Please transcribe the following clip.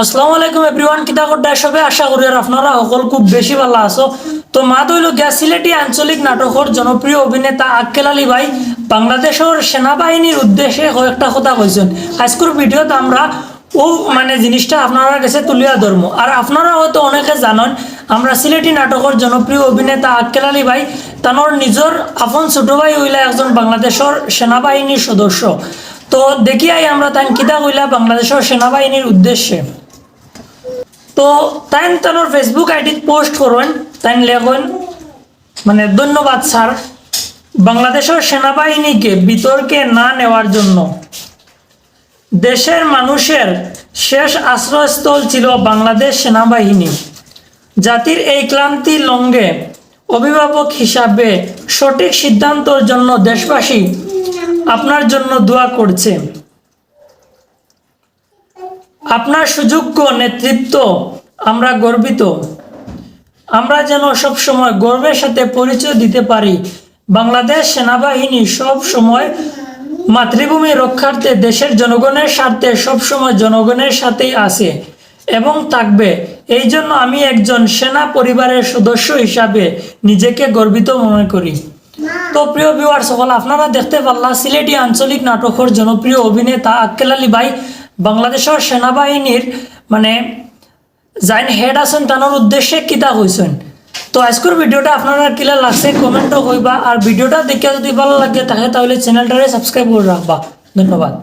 আসসালামু আলাইকুম এভরিওয়ান, কিতা করতে সবে আশা করি আর আপনারা সকল খুব বেশি ভালো আছো। তো মা তৈল গ্যাস সিলেটি আঞ্চলিক নাটকের জনপ্রিয় অভিনেতা আক্কেল আলী ভাই বাংলাদেশের সেনাবাহিনীর উদ্দেশ্যে কয়েকটা কথা কইছেন। আজকের ভিডিওতে আমরা ও জিনিসটা আপনারা কাছে তুলিয়া ধরবো। আর আপনারা হয়তো অনেকে জানেন আমরা সিলেটি নাটকের জনপ্রিয় অভিনেতা আক্কেল আলী ভাই তানোর নিজের আপন ছোট ভাই হইলা একজন বাংলাদেশের সেনাবাহিনীর সদস্য। তো দেখিয়াই আমরা তাই কিতা কইলা বাংলাদেশের সেনাবাহিনীর উদ্দেশ্যে। তো তাই তানোর ফেসবুক আইডি পোস্ট করবেন, তাই লেখেন ধন্যবাদ স্যার, বাংলাদেশের সেনাবাহিনীকে বিতর্কে না নেওয়ার জন্য। দেশের মানুষের শেষ আশ্রয়স্থল ছিল বাংলাদেশ সেনাবাহিনী। জাতির এই ক্লান্তি লঙ্ঘে অভিভাবক হিসাবে সঠিক সিদ্ধান্তের জন্য দেশবাসী আপনার জন্য দোয়া করছে। আপনার সুযোগ্য নেতৃত্ব আমরা গর্বিত। আমরা যেন সব সময় গর্বের সাথে পরিচয় দিতে পারি বাংলাদেশ সেনাবাহিনী সব সময় মাতৃভূমি রক্ষার্থে দেশের জনগণের স্বার্থে সব সময় জনগণের সাথেই আছে এবং থাকবে। এই জন্য আমি একজন সেনা পরিবারের সদস্য হিসাবে নিজেকে গর্বিত মনে করি। তো প্রিয় ভিউয়ার্স সকল, আপনারা দেখতে পারলাম সিলেটি আঞ্চলিক নাটকের জনপ্রিয় অভিনেতা আক্কেল আলী ভাই বাংলাদেশের সেনাবাহিনীর যাইন হেড আছেন তানোর উদ্দেশ্যে কিতা হয়েছেন। তো আজকের ভিডিওটা আপনারা কিলা লাগছে কমেন্টও কইবা, আর ভিডিওটা দেখে যদি ভালো লাগে তাহলে চ্যানেলটারে সাবস্ক্রাইব করে রাখবা। ধন্যবাদ।